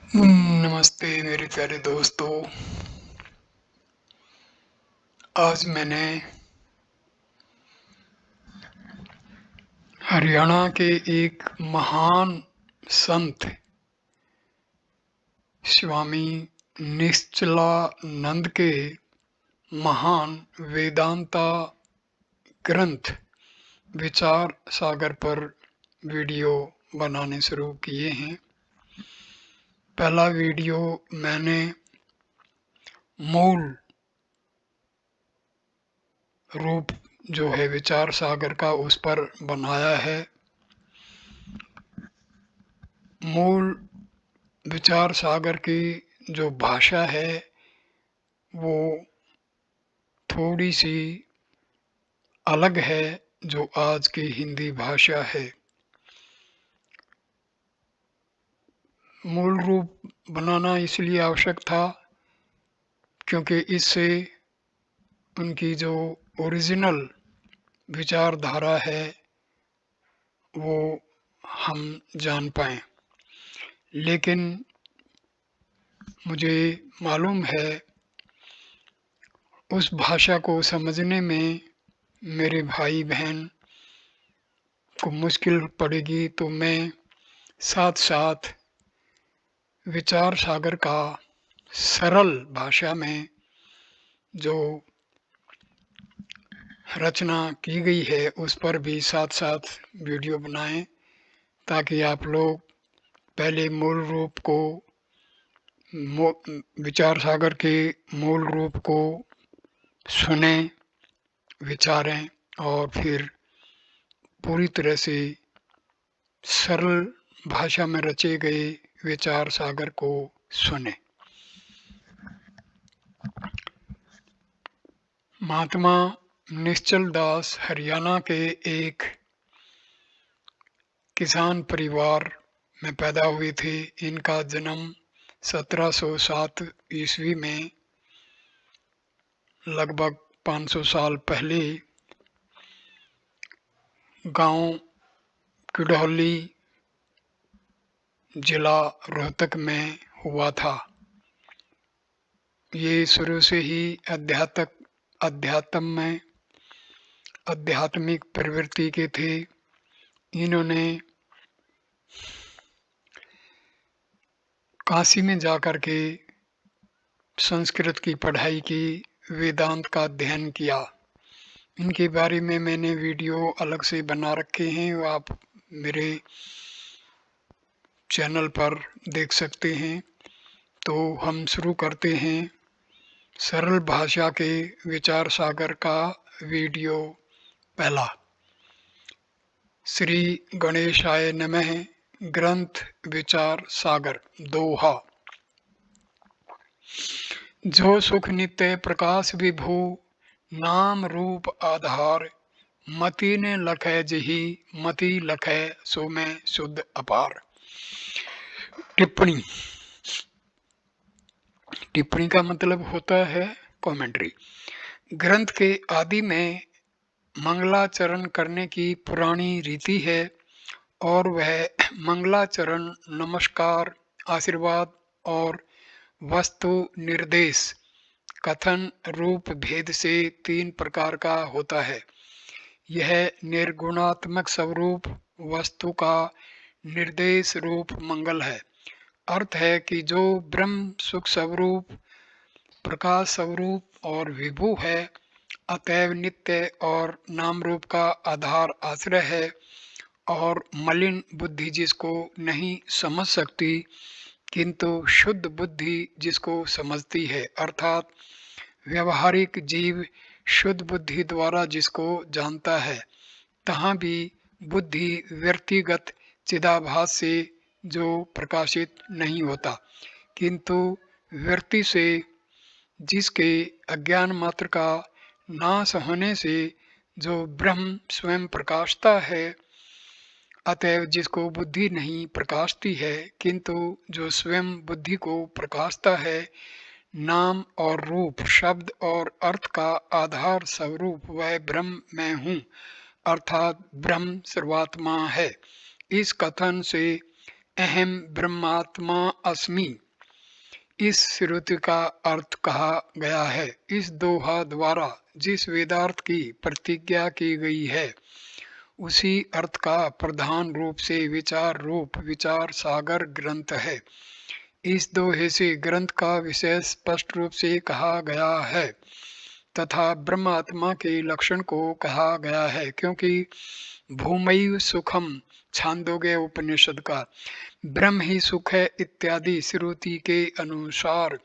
नमस्ते मेरे प्यारे दोस्तों। आज मैंने हरियाणा के एक महान संत स्वामी निश्चलानंद के महान वेदांता ग्रंथ विचार सागर पर वीडियो बनाने शुरू किए हैं। पहला वीडियो मैंने मूल रूप जो है विचार सागर का उस पर बनाया है। मूल विचार सागर की जो भाषा है वो थोड़ी सी अलग है जो आज की हिंदी भाषा है। मूल रूप बनाना इसलिए आवश्यक था क्योंकि इससे उनकी जो ओरिजिनल विचारधारा है वो हम जान पाएं। लेकिन मुझे मालूम है उस भाषा को समझने में मेरे भाई बहन को मुश्किल पड़ेगी, तो मैं साथ साथ विचार सागर का सरल भाषा में जो रचना की गई है उस पर भी साथ साथ वीडियो बनाएं ताकि आप लोग पहले मूल रूप को विचार सागर के मूल रूप को सुनें, विचारें और फिर पूरी तरह से सरल भाषा में रचे गए विचार सागर को सुने। महात्मा निश्चल दास हरियाणा के एक किसान परिवार में पैदा हुए थे। इनका जन्म 1707 ईस्वी में लगभग 500 साल पहले गांव किडौली जिला रोहतक में हुआ था। ये शुरू से ही अध्यात्म में आध्यात्मिक प्रवृत्ति के थे। इन्होंने काशी में जाकर के संस्कृत की पढ़ाई की, वेदांत का अध्ययन किया। इनके बारे में मैंने वीडियो अलग से बना रखे हैं, वो आप मेरे चैनल पर देख सकते हैं। तो हम शुरू करते हैं सरल भाषा के विचार सागर का वीडियो पहला। श्री गणेशाय नमः। ग्रंथ विचार सागर दोहा। जो सुख नित्य प्रकाश विभु, नाम रूप आधार, मति ने लखै जही, मति लखै सो में शुद्ध अपार। टिप्पणी। टिप्पणी का मतलब होता है कमेंट्री। ग्रंथ के आदि में मंगलाचरण करने की पुरानी रीति है और वह मंगलाचरण नमस्कार, आशीर्वाद और वस्तु निर्देश कथन रूप भेद से 3 प्रकार का होता है। यह निर्गुणात्मक स्वरूप वस्तु का निर्देश रूप मंगल है। अर्थ है कि जो ब्रह्म सुख स्वरूप, प्रकाश स्वरूप और विभु है, अतएव नित्य और नाम रूप का आधार आश्रय है और मलिन बुद्धि जिसको नहीं समझ सकती किंतु शुद्ध बुद्धि जिसको समझती है, अर्थात व्यवहारिक जीव शुद्ध बुद्धि द्वारा जिसको जानता है, तहाँ भी बुद्धि व्यक्तिगत चिदाभास से जो प्रकाशित नहीं होता, किंतु व्यक्ति से जिसके अज्ञान मात्र का नाश होने से जो ब्रह्म स्वयं प्रकाशता है, अतएव जिसको बुद्धि नहीं प्रकाशती है किंतु जो स्वयं बुद्धि को प्रकाशता है, नाम और रूप, शब्द और अर्थ का आधार स्वरूप वह ब्रह्म मैं हूँ, अर्थात ब्रह्म सर्वात्मा है। इस कथन से अहम ब्रह्मात्मा अस्मि इस श्रुति का अर्थ कहा गया है। इस दोहा द्वारा जिस वेदार्थ की प्रतिज्ञा की गई है उसी अर्थ का प्रधान रूप से विचार रूप विचार सागर ग्रंथ है। इस दोहे से ग्रंथ का विषय स्पष्ट रूप से कहा गया है तथा ब्रह्मात्मा के लक्षण को कहा गया है, क्योंकि भूमैव सुखम छांदोग्य उपनिषद का ब्रह्म ही सुख है इत्यादि श्रुति के अनुसार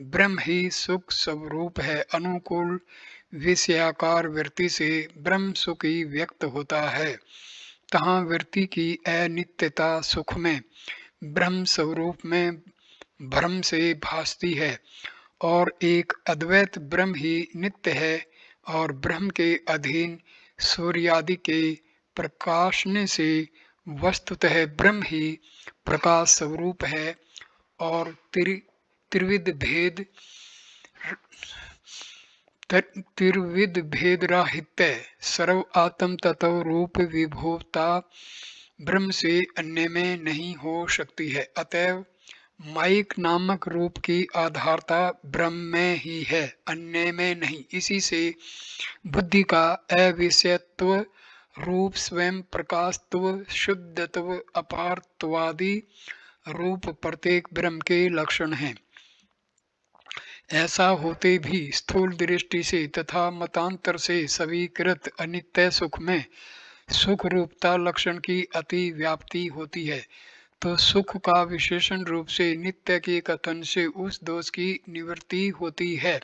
ब्रह्म ही सुख स्वरूप है। अनुकूल विषयाकार वृत्ति से ब्रह्म सुख ही व्यक्त होता है। तहाँ वृत्ति की अनित्यता सुख में ब्रह्म स्वरूप में भ्रम से भासती है और एक अद्वैत ब्रह्म ही नित्य है और ब्रह्म के अधीन सूर्यादि के प्रकाशने से वस्तुतः ब्रह्म ही प्रकाश स्वरूप है और त्रिविध भेद राहित्य सर्व आत्म तत्व रूप विभुता ब्रह्म से अन्य में नहीं हो सकती है। अतएव माइक नामक रूप की आधारता ब्रह्म में ही है, अन्य में नहीं। इसी से बुद्धि का अविषयत्व रूप स्वयं प्रकाशत्व शुद्धत्व अपारत्वादि रूप प्रत्येक ब्रह्म के लक्षण हैं। ऐसा होते भी स्थूल दृष्टि से तथा मतांतर से स्वीकृत अनित्य सुख में सुख रूपता लक्षण की अति व्याप्ति होती है, तो सुख का विशेषण रूप से नित्य के कथन से उस दोष की निवृत्ति होती है।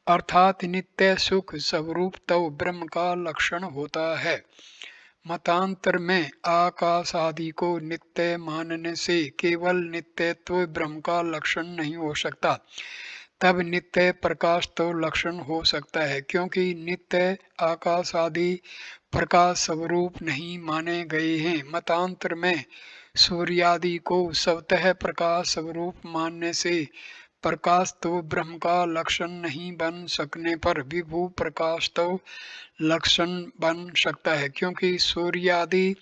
अर्थात नित्य सुख स्वरूप तो ब्रह्म का लक्षण होता है। मतांतर में आकाश आदि को नित्य मानने से केवल नित्यत्व ब्रह्म का लक्षण नहीं हो सकता, तब नित्य प्रकाश तो लक्षण हो सकता है, क्योंकि नित्य आकाश आदि प्रकाश स्वरूप नहीं माने गए हैं। मतांतर में सूर्यादि को स्वतः प्रकाश स्वरूप मानने से प्रकाश तो ब्रह्म का लक्षण नहीं बन सकने पर विभु प्रकाश तो लक्षण बन सकता है, क्योंकि सूर्यादि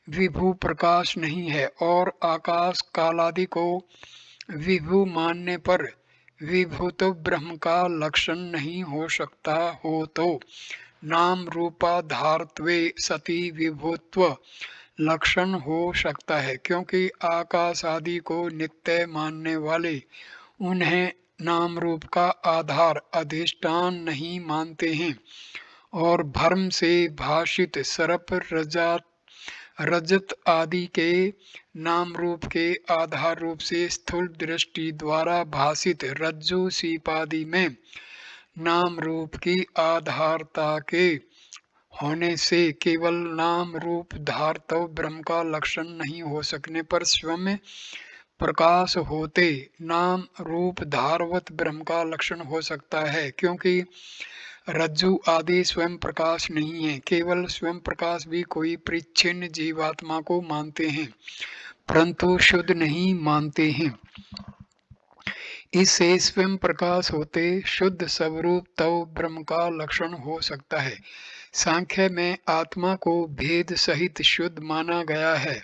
विभु प्रकाश नहीं है और आकाश कालादि को विभु मानने पर विभु तो ब्रह्म का लक्षण नहीं हो सकता। हो तो नाम रूपाधारत्वे सती विभुत्व लक्षण हो सकता है, क्योंकि आकाश आदि को नित्य मानने वाले उन्हें नाम रूप का आधार अधिष्ठान नहीं मानते हैं और भ्रम से भाषित सर्प रजत आदि के नाम रूप के आधार रूप से स्थूल दृष्टि द्वारा भाषित रज्जु सीपादि में नाम रूप की आधारता के होने से केवल नाम रूप धारतव ब्रह्म का लक्षण नहीं हो सकने पर स्वयं प्रकाश होते नाम रूप धारवत ब्रह्म का लक्षण हो सकता है, क्योंकि रज्जु आदि स्वयं प्रकाश नहीं है। केवल स्वयं प्रकाश भी कोई परिच्छिन्न जीवात्मा को मानते हैं, परंतु शुद्ध नहीं मानते हैं। इससे स्वयं प्रकाश होते शुद्ध स्वरूप तव ब्रह्म का लक्षण हो सकता है। सांख्य में आत्मा को भेद सहित शुद्ध माना गया है,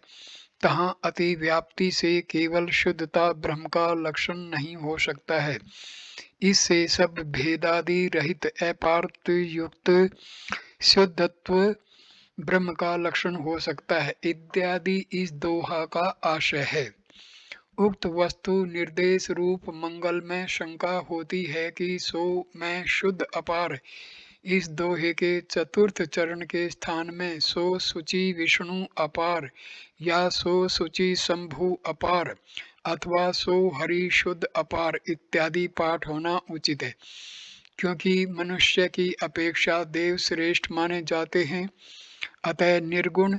तहाँ अति व्याप्ति से केवल शुद्धता ब्रह्म का लक्षण नहीं हो सकता है। इससे सब भेदादि रहित अपार्थ युक्त शुद्धत्व ब्रह्म का लक्षण हो सकता है इत्यादि इस दोहा का आशय है। उक्त वस्तु निर्देश रूप मंगल में शंका होती है कि सो मैं शुद्ध अपार इस दोहे के चतुर्थ चरण के स्थान में सो सुचि विष्णु अपार या सो सुचि शंभु अपार अथवा सो हरि शुद्ध अपार इत्यादि पाठ होना उचित है, क्योंकि मनुष्य की अपेक्षा देव श्रेष्ठ माने जाते हैं। अतः निर्गुण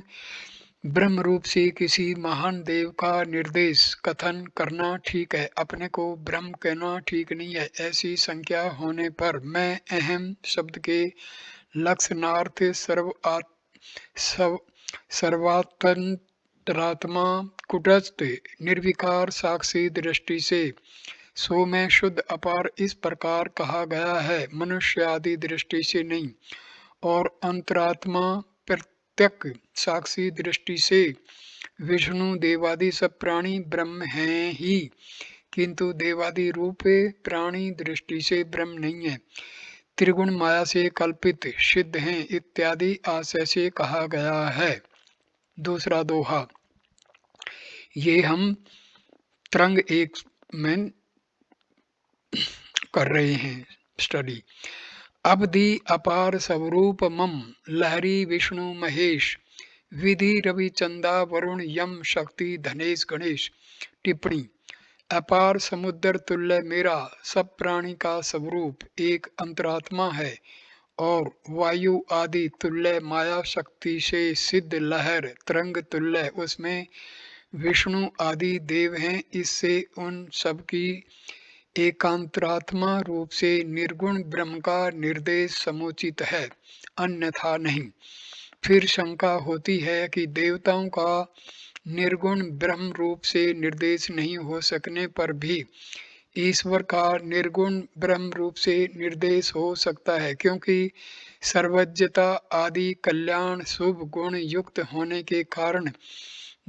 ब्रह्म रूप से किसी महान देव का निर्देश कथन करना ठीक है, अपने को ब्रह्म कहना ठीक नहीं है। ऐसी संख्या होने पर मैं अहम शब्द के लक्षणार्थ सर्वात्मरात्मा कुटस्थ निर्विकार साक्षी दृष्टि से सो में शुद्ध अपार इस प्रकार कहा गया है, मनुष्य आदि दृष्टि से नहीं। और अंतरात्मा प्रत्यक साक्षी दृष्टि से विष्णु देवादि सब प्राणी ब्रह्म हैं ही, किंतु देवादि रूप प्राणी दृष्टि से ब्रह्म नहीं है, त्रिगुण माया से कल्पित सिद्ध हैं इत्यादि आशय से कहा गया है। दूसरा दोहा, ये हम तरंग 1 में कर रहे हैं स्टडी। अवधि अपार स्वरूप मम लहरी विष्णु महेश, विधि रवि चंदा वरुण यम शक्ति धनेश गणेश। टिप्पणी, अपार समुद्र तुल्य मेरा सब प्राणी का स्वरूप एक अंतरात्मा है और वायु आदि तुल्य माया शक्ति से सिद्ध लहर तरंग तुल्य उसमें विष्णु आदि देव हैं। इससे उन सब की एकांतरात्मा रूप से निर्गुण ब्रह्म का निर्देश समुचित है, अन्यथा नहीं। फिर शंका होती है कि देवताओं का निर्गुण ब्रह्म रूप से निर्देश नहीं हो सकने पर भी ईश्वर का निर्गुण ब्रह्म रूप से निर्देश हो सकता है, क्योंकि सर्वज्ञता आदि कल्याण शुभ गुण युक्त होने के कारण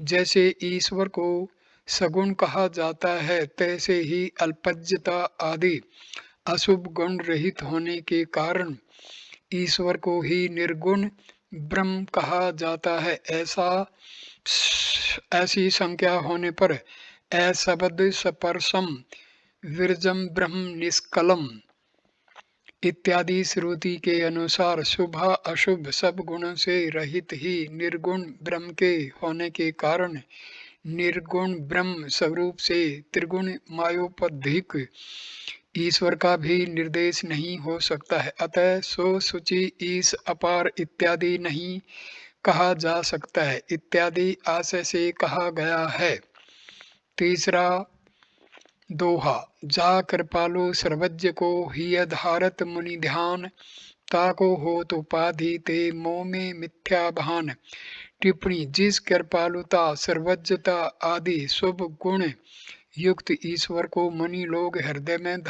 जैसे ईश्वर को सगुण कहा जाता है, तैसे ही अल्पज्ञता आदि अशुभ गुण रहित होने के कारण ईश्वर को ही निर्गुण ब्रह्म कहा जाता है। ऐसी संख्या होने पर असबद सपर्शम विरजम ब्रह्म निष्कलम इत्यादि श्रुति के अनुसार शुभ अशुभ सब गुणों से रहित ही निर्गुण ब्रह्म के होने के कारण निर्गुण ब्रह्म स्वरूप से त्रिगुण मायोपधिक ईश्वर का भी निर्देश नहीं हो सकता है। अतः सो शुचि ईश अपार इत्यादि नहीं कहा जा सकता है इत्यादि आशय से कहा गया है। तीसरा दोहा, जा कृपालु सर्वज्ञ को ही धारत मुनि ध्यान, ताको होत उपाधि ते मोह में मिथ्या भान। टिप्पणी, जिस कृपालुता सर्वज्ञता आदि शुभ गुण युक्त ईश्वर को मुनि लोग हृदय में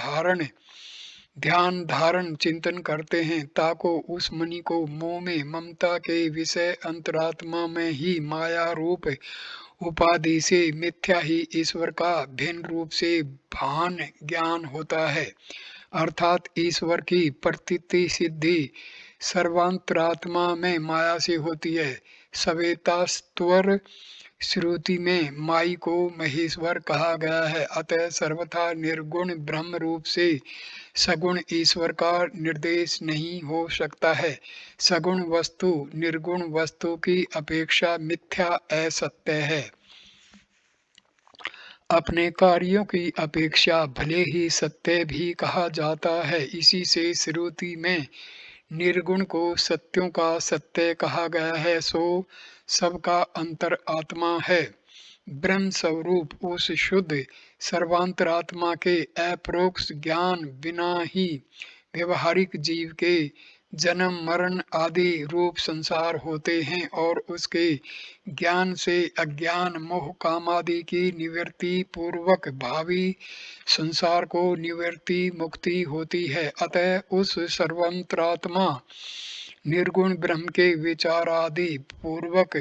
ध्यान धारण चिंतन करते हैं, ताको उस मुनि को मोह में ममता के विषय अंतरात्मा में ही माया रूप उपाधि से मिथ्या ही ईश्वर का भिन्न रूप से भान ज्ञान होता है। अर्थात ईश्वर की प्रतीति सिद्धि सर्वांतरात्मा में माया से होती है। सवेतास्त्वर श्रुति में माई को महेश्वर कहा गया है। अतः सर्वथा निर्गुण ब्रह्म रूप से सगुण ईश्वर का निर्देश नहीं हो सकता है। सगुण वस्तु निर्गुण वस्तु की अपेक्षा मिथ्या असत्य है। अपने कार्यों की अपेक्षा भले ही सत्य भी कहा जाता है। इसी से श्रुति में निर्गुण को सत्यों का सत्य कहा गया है। सो सबका अंतर आत्मा है। ब्रह्म स्वरूप उस शुद्ध सर्वांतरात्मा के अपरोक्ष ज्ञान बिना ही व्यवहारिक जीव के जन्म मरण आदि रूप संसार होते हैं और उसके ज्ञान से अज्ञान मोह कामादि की निवृत्ति पूर्वक भावी संसार को निवृत्ति मुक्ति होती है। अतः उस सर्वंतरात्मा निर्गुण ब्रह्म के विचार आदि पूर्वक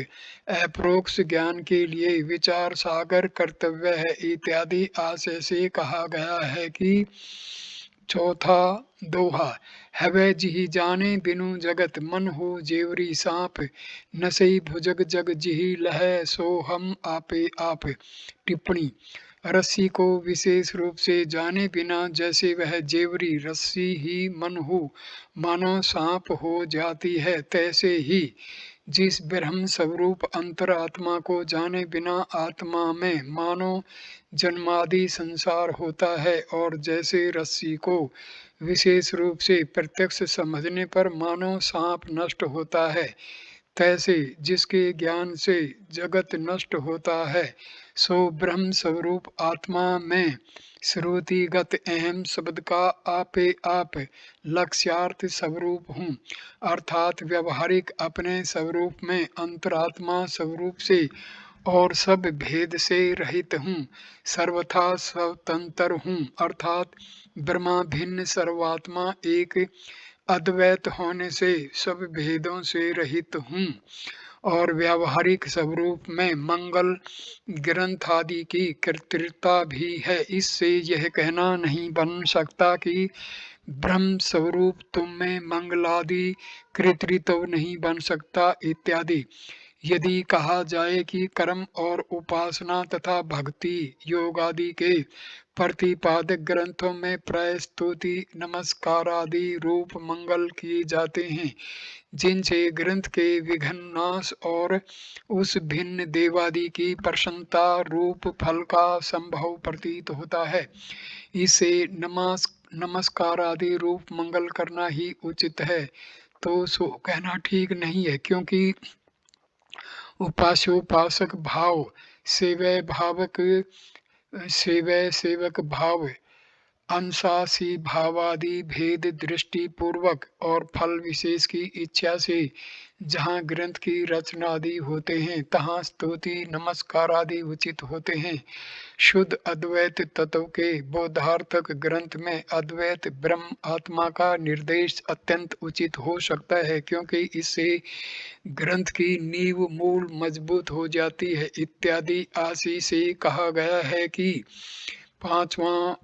अपरोक्ष ज्ञान के लिए विचार सागर कर्तव्य है इत्यादि आशय से कहा गया है कि चौथा दोहा, हवे जिहि जाने बिनु जगत मन हो जेवरी सांप, नसई भुजग जग जिहि लहै सो हम आपे आप। टिप्पणी, रस्सी को विशेष रूप से जाने बिना जैसे वह जेवरी रस्सी ही मन हो मानो सांप हो जाती है, तैसे ही जिस ब्रह्म स्वरूप अंतरात्मा को जाने बिना आत्मा में मानो जन्मादि संसार होता है और जैसे रस्सी को विशेष रूप से प्रत्यक्ष समझने पर मानो सांप नष्ट होता है, तैसे जिसके ज्ञान से जगत नष्ट होता है सो ब्रह्म स्वरूप आत्मा में श्रुतिगत अहम शब्द का आपे आप लक्ष्यार्थ स्वरूप हूँ, अर्थात व्यवहारिक अपने स्वरूप में अंतरात्मा स्वरूप से और सब भेद से रहित हूँ, सर्वथा स्वतंत्र हूँ, अर्थात ब्रह्मा भिन्न सर्वात्मा एक अद्वैत होने से सब भेदों से रहित हूँ और व्यावहारिक स्वरूप में मंगल ग्रंथ आदि की कृत्रिमता भी है। इससे यह कहना नहीं बन सकता कि ब्रह्म स्वरूप तुम में मंगलादि कृत्रित्व नहीं बन सकता इत्यादि। यदि कहा जाए कि कर्म और उपासना तथा भक्ति योग आदि के प्रतिपादक ग्रंथों में प्राय स्तुति नमस्कार आदि रूप मंगल किए जाते हैं, जिनसे ग्रंथ के विघ्न नाश और उस भिन्न देवादि की प्रसन्नता रूप फल का संभव प्रतीत होता है, इसे नमस्कार आदि रूप मंगल करना ही उचित है। तो सो कहना ठीक नहीं है, क्योंकि उपास्योपासक भाव सेवय सेवक भाव अंशासी भावादि भेद दृष्टि पूर्वक और फल विशेष की इच्छा से जहाँ ग्रंथ की रचना आदि होते हैं, तहाँ स्तुति नमस्कार आदि उचित होते हैं। शुद्ध अद्वैत तत्व के बोधार्थक ग्रंथ में अद्वैत ब्रह्म आत्मा का निर्देश अत्यंत उचित हो सकता है, क्योंकि इससे ग्रंथ की नींव मूल मजबूत हो जाती है इत्यादि आशि से कहा गया है कि पांचवा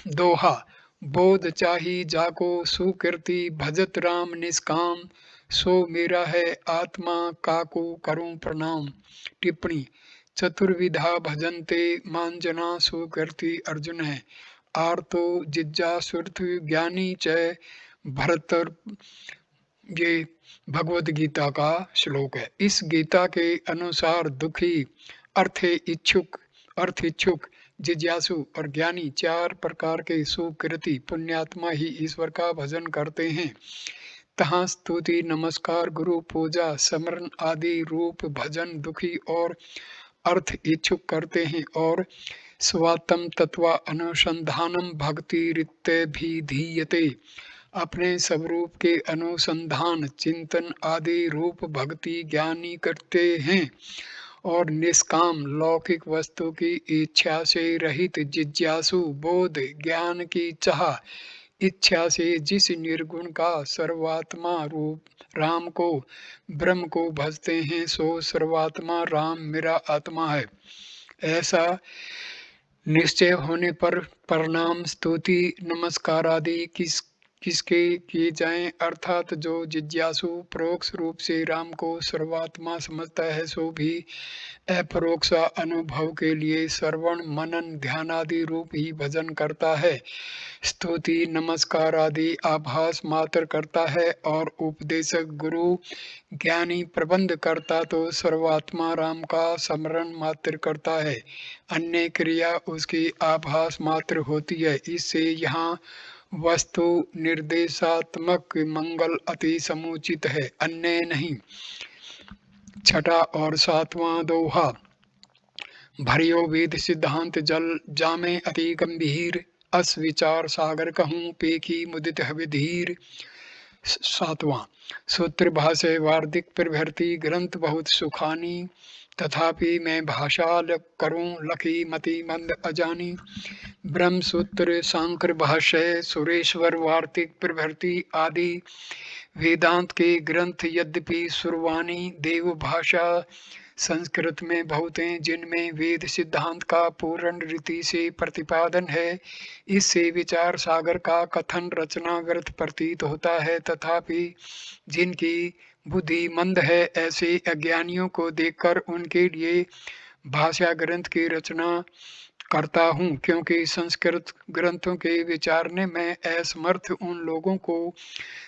दोहा बोध चाही जाको सुकृति भजत राम निष्काम सो मेरा है आत्मा काको करूं प्रणाम। टिप्पणी चतुर्विधा भजन्ते मांजना सुकृति अर्जुन है। आर्तो जिज्ञासुर्थ ज्ञानी च भरत। ये भगवद गीता का श्लोक है। इस गीता के अनुसार दुखी अर्थ इच्छुक जिज्ञासु और ज्ञानी चार प्रकार के सुकृति पुण्यात्मा ही ईश्वर का भजन करते हैं। तहाँ स्तुति नमस्कार गुरु पूजा स्मरण आदि रूप भजन दुखी और अर्थ इच्छुक करते हैं, और स्वात्म तत्व अनुसंधानम भक्ति रित्ते भी धीयते अपने स्वरूप के अनुसंधान चिंतन आदि रूप भक्ति ज्ञानी करते हैं, और निष्काम लौकिक वस्तु की इच्छा से रहित जिज्ञासु बोध ज्ञान की चाह इच्छा से जिस निर्गुण का सर्वात्मा रूप राम को ब्रह्म को भजते हैं, सो सर्वात्मा राम मेरा आत्मा है। ऐसा निश्चय होने पर प्रणाम स्तुति नमस्कार आदि किसके किए जाएं, अर्थात जो जिज्ञासु परोक्ष रूप से राम को सर्वात्मा समझता है, सो भी अपरोक्ष अनुभव के लिए श्रवण मनन ध्यान आदि रूप ही भजन करता है। स्तुति नमस्कार आदि आभास मात्र करता है, और उपदेशक गुरु ज्ञानी प्रबंध करता तो सर्वात्मा राम का स्मरण मात्र करता है। अन्य क्रिया उसकी आभास मात्र होती है। इससे यहाँ वस्तु निर्देशात्मक मंगल अति समुचित है, अन्य नहीं। छठा और सातवां दोहा भरियो वेद सिद्धांत जल जामे अति गंभीर अस विचार सागर कहूँ पेखी मुदित विधीर। सातवां सूत्र भाष्य वार्तिक प्रभृति ग्रंथ बहुत सुखानी तथापि मैं भाषा करूं लखी मति मंद अजानी। ब्रह्म सूत्र सांकर भाष्य सुरेश्वर वार्तिक प्रभृति आदि वेदांत के ग्रंथ यद्यपि सुरवानी देव भाषा संस्कृत में बहुत हैं, जिनमें वेद सिद्धांत का पूर्ण रीति से प्रतिपादन है। इससे विचार सागर का कथन रचना व्यर्थ प्रतीत होता है, तथापि जिनकी बुद्धि मंद है ऐसे अज्ञानियों को देखकर उनके लिए भाषा ग्रंथ की रचना करता हूँ, क्योंकि संस्कृत ग्रंथों के विचारने में असमर्थ उन लोगों को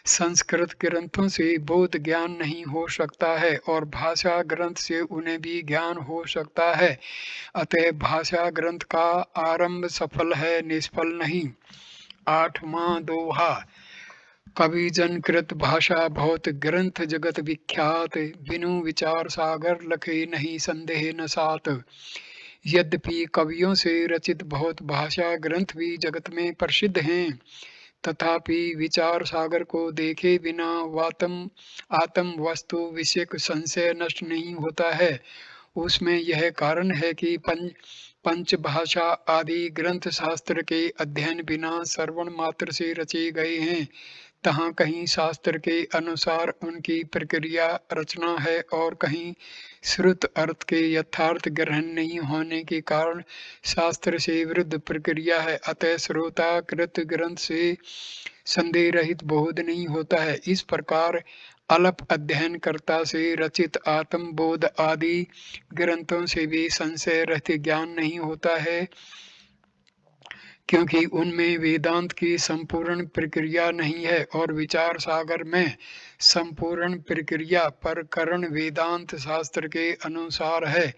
संस्कृत ग्रंथों से बोध ज्ञान नहीं हो सकता है, और भाषा ग्रंथ से उन्हें भी ज्ञान हो सकता है। अतः भाषा ग्रंथ का आरंभ सफल है, निष्फल नहीं। आठवां दोहा कवि जन कृत भाषा बहुत ग्रंथ जगत विख्यात बिनु विचार सागर लखे नहीं संदेह न सात। यद्यपि कवियों से रचित बहुत भाषा ग्रंथ भी जगत में प्रसिद्ध हैं, तथापि विचार सागर को देखे बिना आत्म वस्तु विषयक संशय नष्ट नहीं होता है। उसमें यह कारण है कि पंच भाषा आदि ग्रंथ शास्त्र के अध्ययन बिना श्रवण मात्र से रचे गए हैं, तहाँ कहीं शास्त्र के अनुसार उनकी प्रक्रिया रचना है और कहीं श्रुत अर्थ के यथार्थ ग्रहण नहीं होने के कारण शास्त्र से विरुद्ध प्रक्रिया है। अतः श्रोता कृत ग्रंथ से संदेह रहित बोध नहीं होता है। इस प्रकार अल्प अध्ययनकर्ता से रचित आत्मबोध आदि ग्रंथों से भी संशय रहित ज्ञान नहीं होता है, क्योंकि उनमें वेदांत की संपूर्ण प्रक्रिया नहीं है और विचार सागर में संपूर्ण प्रक्रिया प्रकरण वेदांत शास्त्र के अनुसार है,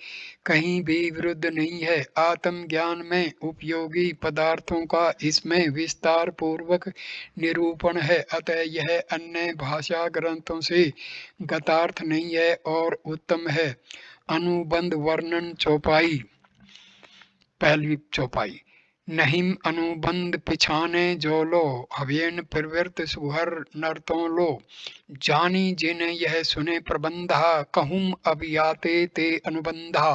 कहीं भी विरुद्ध नहीं है। आत्मज्ञान में उपयोगी पदार्थों का इसमें विस्तार पूर्वक निरूपण है, अतः यह अन्य भाषा ग्रंथों से गतार्थ नहीं है और उत्तम है। अनुबंध वर्णन चौपाई, पहली चौपाई। नहीं अनुबंध पिछाने जो लो, हवेन प्रवृत्त सुहर नर्तों लो, जानी जिन यह सुने प्रबंधा, कहूँ अब याते ते अनुबंधा।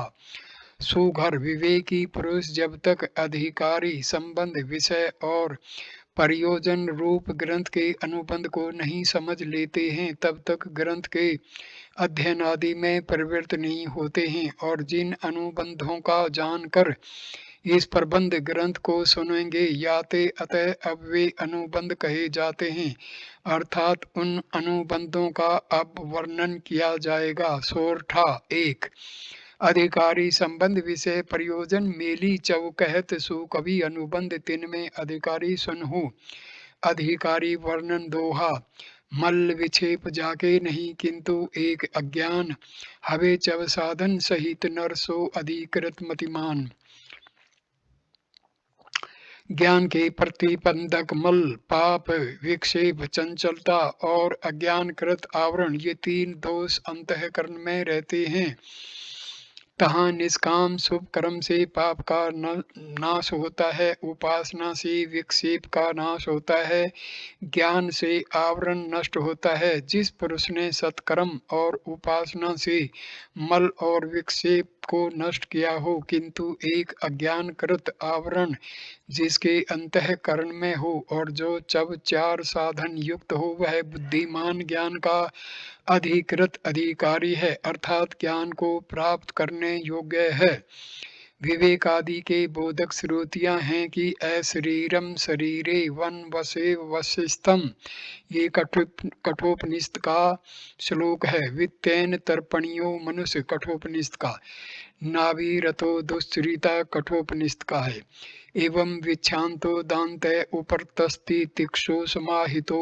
सुघर विवेकी पुरुष जब तक अधिकारी संबंध विषय और प्रयोजन रूप ग्रंथ के अनुबंध को नहीं समझ लेते हैं, तब तक ग्रंथ के अध्ययन आदि में प्रवृत्त नहीं होते हैं, और जिन अनुबंधों का जानकर इस प्रबंध ग्रंथ को सुनेंगे याते, अतः अब वे अनुबंध कहे जाते हैं, अर्थात उन अनुबंधों का अब वर्णन किया जाएगा। सोरठा एक। अधिकारी संबंध विषय प्रयोजन मेली चव कहत, सो कवि अनुबंध तिन में अधिकारी सुनहु। अधिकारी वर्णन दोहा, मल्ल विक्षेप जाके नहीं किंतु एक अज्ञान, हवे चव साधन सहित नर सो अधिकृत मतिमान। ज्ञान के प्रतिबंधक मल, पाप, विक्षेप, चंचलता और अज्ञानकृत आवरण, ये तीन दोष अंतःकरण में रहते हैं। तहाँ निष्काम शुभ कर्म से पाप का नाश होता है, उपासना से विक्षेप का नाश होता है, ज्ञान से आवरण नष्ट होता है। जिस पुरुष ने सत्कर्म और उपासना से मल और विक्षेप को नष्ट किया हो, किंतु एक अज्ञानकृत आवरण जिसके अंतःकरण में हो और जो चब चार साधन युक्त हो, वह बुद्धिमान ज्ञान का अधिकृत अधिकारी है, अर्थात ज्ञान को प्राप्त करने योग्य है। विवेक आदि के बोधक श्रुतियां हैं कि अशरीरम शरीरे वन वसे वशिष्ठम, ये कठोपनिषद का श्लोक है। वित्तेन तर्पणियो मनुष्य, कठोपनिषद का। नाभिरतो दुश्चरिता, कठोपनिषद का है। एवं विच्छांतो दान्ते उपरतस्ति तिक्षु समाहितो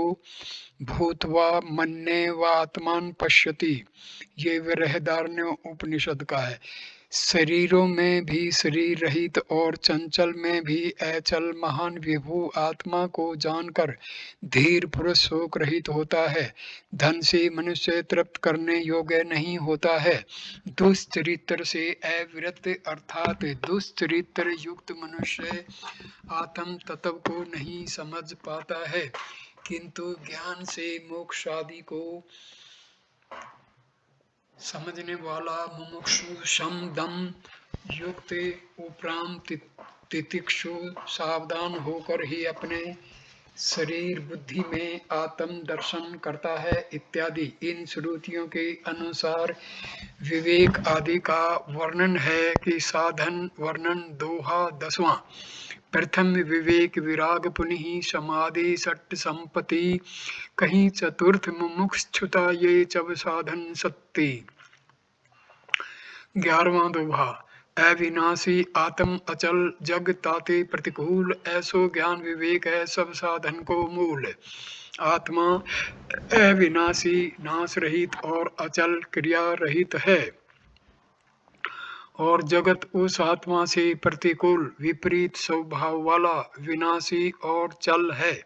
भूतवा मन्येवात्मान पश्यति, ये बृहदारण्य उपनिषद का है। शरीरों में भी शरीर रहित और चंचल में भी अचल महान विभु आत्मा को जानकर धीर पुरुष शोक रहित होता है। धन से मनुष्य तृप्त करने योग्य नहीं होता है। दुश्चरित्र से अविरत अर्थात दुश्चरित्र युक्त मनुष्य आत्म तत्व को नहीं समझ पाता है, किंतु ज्ञान से मोक्ष आदि को समझने वाला मुमुक्षु शम दम युक्त उपराम तितिक्षु सावधान होकर ही अपने शरीर बुद्धि में आत्म दर्शन करता है इत्यादि। इन श्रुतियों के अनुसार विवेक आदि का वर्णन है कि साधन वर्णन दोहा 10वां। प्रथम विवेक विराग, पुनः समाधि सट संपत्ति, कहीं चतुर्थ मुमुक्षुता, ये चब साधन सत्ती। 11वां दोहा, अविनाशी आत्म अचल जग ताते प्रतिकूल, ऐसो ज्ञान विवेक है सब साधन को मूल। आत्मा अविनाशी, नाश रहित और अचल क्रिया रहित है, और जगत उस आत्मा से प्रतिकूल विपरीत स्वभाव वाला विनाशी और चल है।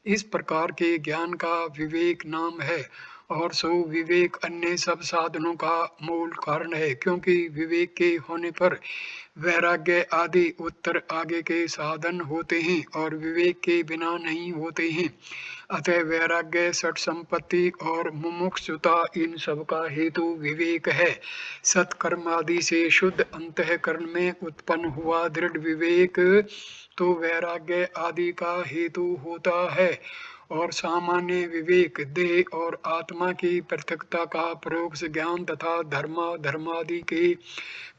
इस प्रकार के ज्ञान का विवेक नाम है, और सो विवेक अन्य सब साधनों का मूल कारण है, क्योंकि विवेक के होने पर वैराग्य आदि उत्तर आगे के साधन होते हैं और विवेक के बिना नहीं होते हैं। अतः वैराग्य, सठ संपत्ति और मुमुक्षुता, इन सब का हेतु विवेक है। सत्कर्म आदि से शुद्ध अंतःकरण में उत्पन्न हुआ दृढ़ विवेक तो वैराग्य आदि का हेतु होता है, और सामान्य विवेक देह और आत्मा की पृथकता का परोक्ष ज्ञान तथा धर्मादि के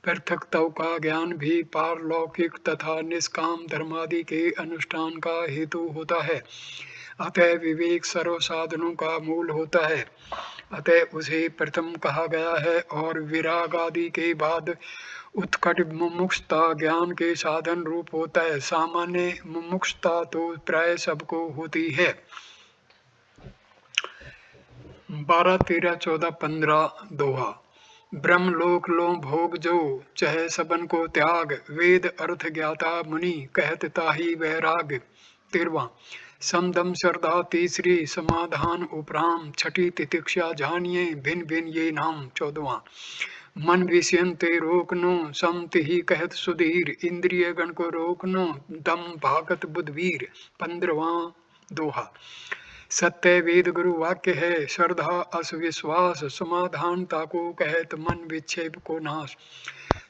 पृथकताओं का ज्ञान भी पारलौकिक तथा निष्काम धर्मादि के अनुष्ठान का हेतु होता है। अतः विवेक सर्व साधनों का मूल होता है, अतः उसे प्रथम कहा गया है। और विराग आदि के बाद उत्कट मुमुक्षुता ज्ञान के साधन रूप होता है। सामान्य मुमुक्षुता तो प्राय सबको होती है। 12, 13, 14, 15 दोहा। ब्रह्मलोक लो भोग जो चहे सबन को त्याग, वेद अर्थ ज्ञाता मुनि कहत ताहि वैराग। 13वां। समदम श्रद्धा तीसरी समाधान उपराम, छठी तितिक्षा जानिए भिन्न भिन्न ये नाम। 14वां। मन विषयन ते रोकनो समति ही कहत सुधीर, इंद्रिय गण को रोकनो दम भागत बुद्धवीर। 15वां दोहा। सत्य वेद गुरु वाक्य है, श्रद्धा असविश्वास, समाधान ताको कहत मन विक्षेप को नाश।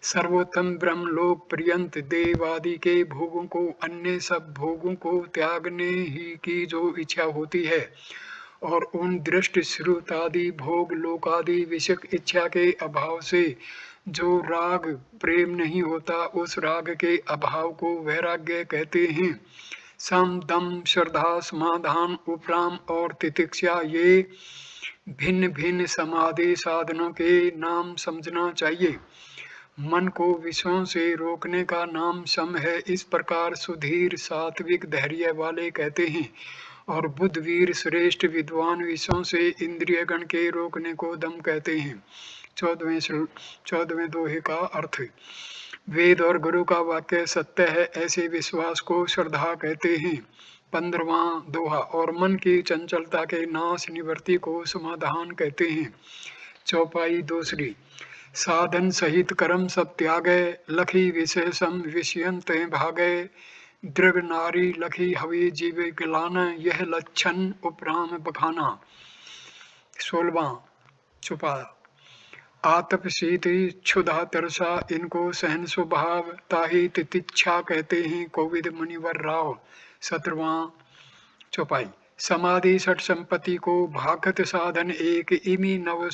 सर्वोत्तम ब्रह्म लोक पर्यंत देवादि के भोगों को, अन्य सब भोगों को त्यागने ही की जो इच्छा होती है, और उन दृष्ट श्रुतादि भोग लोकादि विषयक इच्छा के अभाव से जो राग प्रेम नहीं होता, उस राग के अभाव को वैराग्य कहते हैं। सम दम श्रद्धा समाधान उपराम और तितिक्षा ये भिन्न भिन्न समाधि साधनों के नाम समझना चाहिए। मन को विषयों से रोकने का नाम सम है। इस प्रकार सुधीर सात्विक धैर्य वाले कहते हैं, और बुद्धवीर श्रेष्ठ विद्वान विषयों से इंद्रिय गण के रोकने को दम कहते हैं। 14वें दोहे का अर्थ। वेद और गुरु का वाक्य सत्य है, ऐसे विश्वास को श्रद्धा कहते हैं। 15वां दोहा। और मन की चंचलता के नाश निवृत्ति को समाधान कहते हैं। चौपाई दूसरी। साधन सहित कर्म सब त्यागे, लखी विषय सम विषयन ते भागे, दृढ़ नारी लखी हवि जीवे गिलान, यह लक्षण उपराम बखाना। 16वां चुपा। आतप शीत क्षुधा तरसा इनको सहन स्वभाव, ताहि तितिक्षा कहते हैं कोविद मुनिवर राव। 17वां चौपाई। समाधि सठ संपत्ति को भागत साधन एक, इमी नव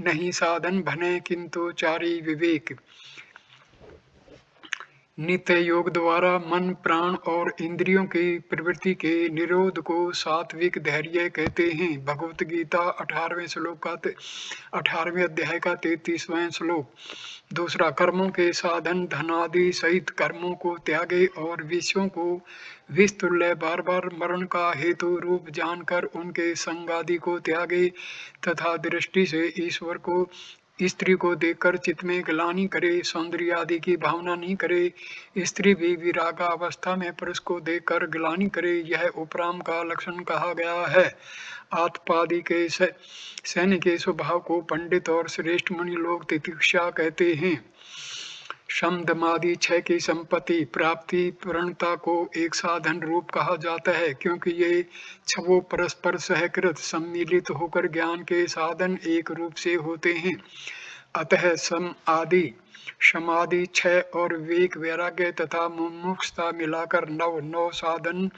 नहीं साधन भने किंतु चारी विवेक। नित्य योग द्वारा मन प्राण और इंद्रियों की प्रवृत्ति के निरोध को सात्विक धैर्य कहते हैं। भगवत गीता 18वें श्लोक का 18वें अध्याय का 33वां श्लोक। दूसरा। कर्मों के साधन धनादि सहित कर्मों को त्यागे, और विषयों को विस्तुल्य बार बार मरण का हेतु रूप जानकर उनके संगादि को त्यागे, तथा दृष्टि से ईश्वर को स्त्री को देखकर चित्त में ग्लानि करे, सौंदर्य आदि की भावना नहीं करे। स्त्री भी विरागा अवस्था में पुरुष को देखकर ग्लानि करे, यह उपराम का लक्षण कहा गया है। आतपादि के सैन्य के स्वभाव को पंडित और श्रेष्ठ मुनि लोग तितिक्षा कहते हैं। शमदमादि छह की संपत्ति प्राप्ति पूर्णता को एक साधन रूप कहा जाता है, क्योंकि ये छवो परस्पर सहकृत सम्मिलित होकर ज्ञान के साधन एक रूप से होते हैं। अतः सम आदि समाधि छह और विवेक वैराग्य तथा मुमुक्षुता मिलाकर नौ साधन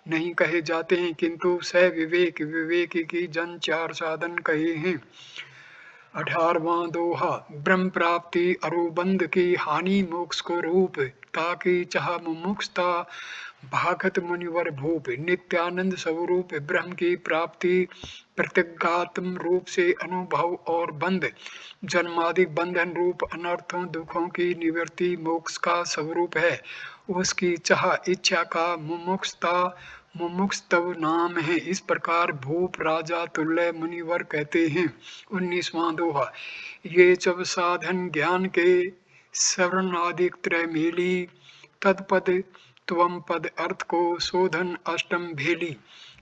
नहीं कहे जाते हैं, किंतु सह विवेक विवेक की जन चार साधन कहे हैं। 18वां दोहा। ब्रह्म प्राप्ति अरुबंध की हानि मोक्ष को रूप, ताकि चाह मुमुक्षुता भागत मुनिवर भूप। नित्यानंद स्वरूप ब्रह्म की प्राप्ति प्रत्यगात्म रूप से अनुभव और बंध जन्मादि बंधन रूप अनर्थों दुखों की निवृत्ति मोक्ष का स्वरूप है। उसकी चाह इच्छा का मुमुक्षुत्व नाम है। इस प्रकार भूप राजा तुल्य मुनिवर कहते हैं। 19वां दोहा। ये जब साधन ज्ञान के श्रवणादिक त्रय मेली, तत्पद त्वम पद अर्थ को शोधन अष्टम भेली।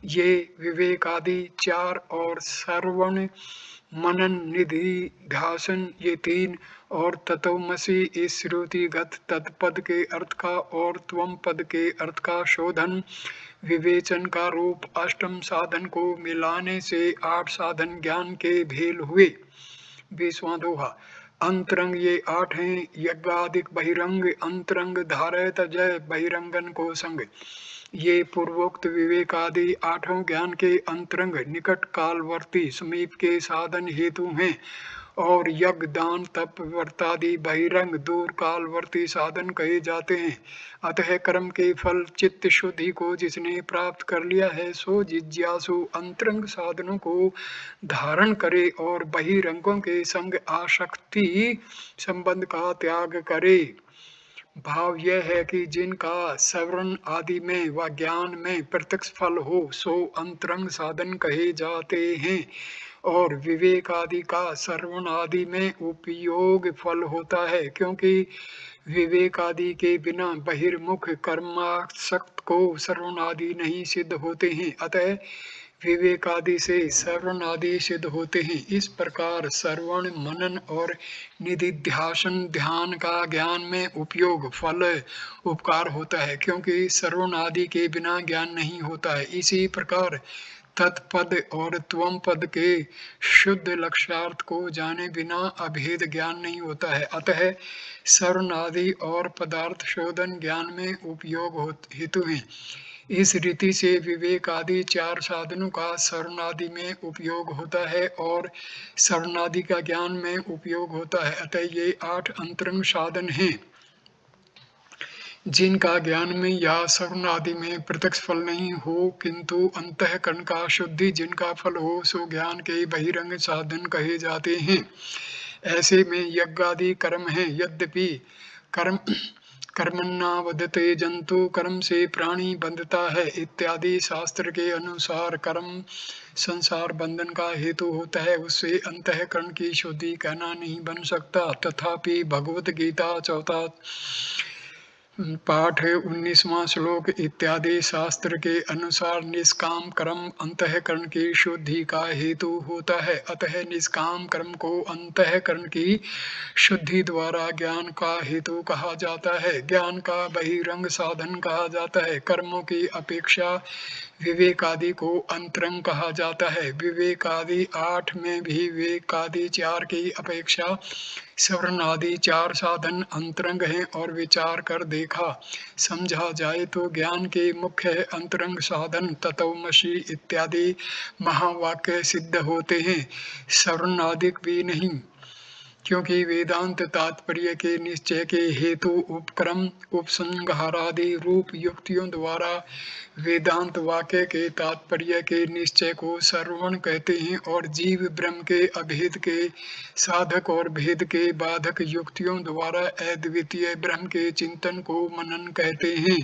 ये विवेक आदि चार और श्रवण मनन निधि ध्यासन ये तीन, और तत्वमसि इस श्रुतिगत तत्पद के अर्थ का और त्वम पद के अर्थ का शोधन विवेचन का रूप अष्टम साधन को मिलाने से 8 साधन ज्ञान के भेल हुए। 20वां दोहा। अंतरंग ये 8 हैं, यज्ञादिक बहिरंग, अंतरंग धारय तजय बहिरंगन को संग। ये पूर्वोक्त विवेक आदि आठों ज्ञान के अंतरंग निकट कालवर्ती समीप के साधन हेतु हैं और यज्ञ दान तप व्रतादि बहिरंग दूर कालवर्ती साधन कहे जाते हैं। अतः कर्म के फल चित्त शुद्धि को जिसने प्राप्त कर लिया है सो जिज्ञासु अंतरंग साधनों को धारण करे और बहिरंगों के संग आसक्ति संबंध का त्याग करे। भाव यह है कि जिनका श्रवण आदि में व ज्ञान में प्रत्यक्ष फल हो सो अंतरंग साधन कहे जाते हैं और विवेक आदि का श्रवण आदि में उपयोग फल होता है, क्योंकि विवेक आदि के बिना बहिर्मुख कर्मासक्त को श्रवण आदि नहीं सिद्ध होते हैं। अतः विवेक आदि से श्रवण आदि सिद्ध होते हैं। इस प्रकार श्रवण मनन और निधिध्यासन ध्यान का ज्ञान में उपयोग फल उपकार होता है, क्योंकि श्रवण आदि के बिना ज्ञान नहीं होता है। इसी प्रकार तत्पद और त्वम पद के शुद्ध लक्ष्यार्थ को जाने बिना अभेद ज्ञान नहीं होता है। अतः श्रवण आदि और पदार्थ शोधन ज्ञान में उपयोग हेतु हैं। इस रीति से विवेक आदि चार साधनों का श्रवण आदि में उपयोग होता है और श्रवण आदि का ज्ञान में उपयोग होता है। अतः ये 8 अंतरंग साधन हैं जिनका ज्ञान में या श्रवण आदि में प्रत्यक्ष फल नहीं हो, किंतु अंतःकरण का शुद्धि जिनका फल हो सो ज्ञान के बहिरंग साधन कहे जाते हैं। ऐसे में यज्ञ आदि कर्म है। यद्यपि कर्मण्या वदते जंतु, कर्म से प्राणी बंधता है इत्यादि शास्त्र के अनुसार कर्म संसार बंधन का हेतु होता है, उससे अंतःकरण की शुद्धि कहना नहीं बन सकता। तथापि भगवत गीता 4 पाठ 19वां श्लोक इत्यादि शास्त्र के अनुसार निष्काम कर्म अंतःकरण की शुद्धि का हेतु होता है। अतः निष्काम कर्म को अंतःकरण की शुद्धि द्वारा ज्ञान का हेतु कहा जाता है, ज्ञान का बहिरंग साधन कहा जाता है। कर्मों की अपेक्षा विवेक आदि को अंतरंग कहा जाता है। विवेक आदि 8 में भी विवेक आदि 4 की अपेक्षा श्रवण आदि 4 साधन अंतरंग हैं और विचार कर देखा समझा जाए तो ज्ञान के मुख्य अंतरंग साधन तत्वमसि इत्यादि महावाक्य सिद्ध होते हैं, श्रवण आदि भी नहीं, क्योंकि वेदांत तात्पर्य के निश्चय के हेतु उपक्रम उपसंहारादि रूप युक्तियों द्वारा वेदांत वाक्य के तात्पर्य के निश्चय को श्रवण कहते हैं और जीव ब्रह्म के अभेद के साधक और भेद के बाधक युक्तियों द्वारा अद्वितीय ब्रह्म के चिंतन को मनन कहते हैं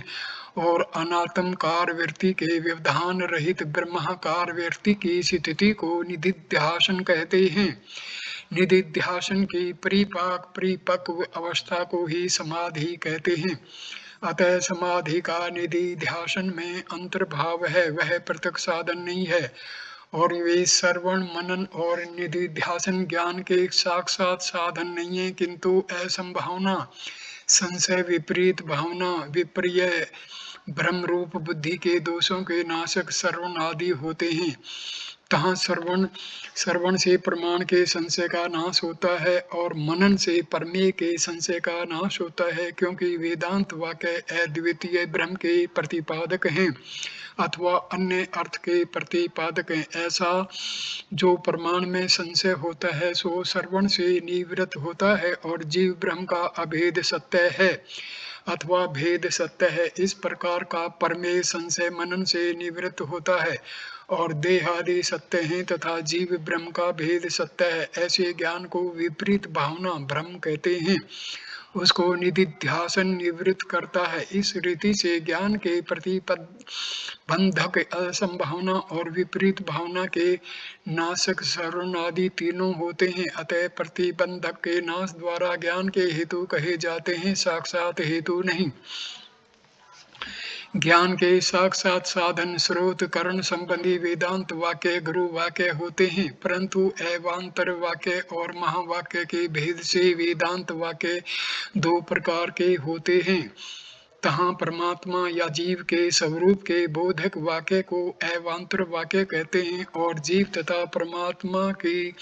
और अनात्मकार वृत्ति के व्यवधान रहित ब्रह्माकार वृत्ति की स्थिति को निधिध्यासन कहते हैं। निधिध्यासन की परिपक्व अवस्था को ही समाधि कहते हैं। अतः समाधि का निधिध्यासन में अंतर्भाव है, वह प्रत्यक्ष साधन नहीं है और वे श्रवण मनन और निधिध्यासन ज्ञान के साक्षात साधन नहीं है, किंतु असंभावना संशय विपरीत भावना विपर्य भ्रम रूप बुद्धि के दोषों के नाशक श्रवण आदि होते हैं। तहाँ श्रवण से प्रमाण के संशय का नाश होता है और मनन से प्रमेय के संशय का नाश होता है, क्योंकि वेदांत वाक्य अद्वितीय ब्रह्म के प्रतिपादक हैं अथवा अन्य अर्थ के प्रतिपादक हैं। ऐसा जो प्रमाण में संशय होता है सो श्रवण से निवृत्त होता है और जीव ब्रह्म का अभेद सत्य है अथवा भेद सत्य है। इस प्रकार का प्रमेय संशय मनन से निवृत्त होता है और देह आदि सत्य हैं तथा जीव ब्रह्म का भेद सत्य है। ऐसे ज्ञान को विपरीत भावना भ्रम कहते हैं, उसको निधिध्यासन निवृत्त करता है। इस रीति से ज्ञान के प्रतिबंधक असंभावना और विपरीत भावना के नाशक श्रवण आदि तीनों होते हैं। अतः प्रतिबंधक के नाश द्वारा ज्ञान के हेतु कहे जाते हैं, साक्षात हेतु नहीं। ज्ञान के साक्षात साधन स्रोत करण संबंधी वेदांत वाक्य गुरु वाक्य होते हैं, परंतु एवांतर वाक्य और महावाक्य के भेद से वेदांत वाक्य 2 प्रकार के होते हैं। तहाँ परमात्मा या जीव के स्वरूप के बोधक वाक्य को अवान्तर वाक्य कहते हैं और जीव तथा परमात्मा की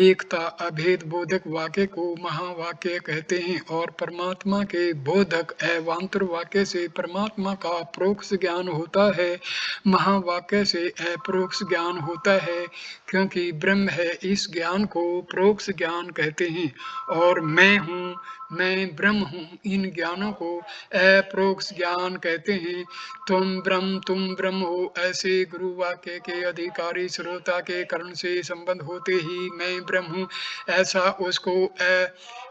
एकता अभेद बोधक वाक्य को महावाक्य कहते हैं। और परमात्मा के बोधक अवान्तर वाक्य से परमात्मा का परोक्ष ज्ञान होता है, महावाक्य से अपरोक्ष ज्ञान होता है, क्योंकि ब्रह्म है इस ज्ञान को परोक्ष ज्ञान कहते हैं। और मैं हूँ, मैं ब्रह्म हूँ, इन ज्ञानों को अपरोक्ष ज्ञान कहते हैं। तुम ब्रह्म हो, ऐसे गुरु वाक्य के अधिकारी श्रोता के कर्ण से संबंध होते ही मैं ब्रह्म हूँ ऐसा उसको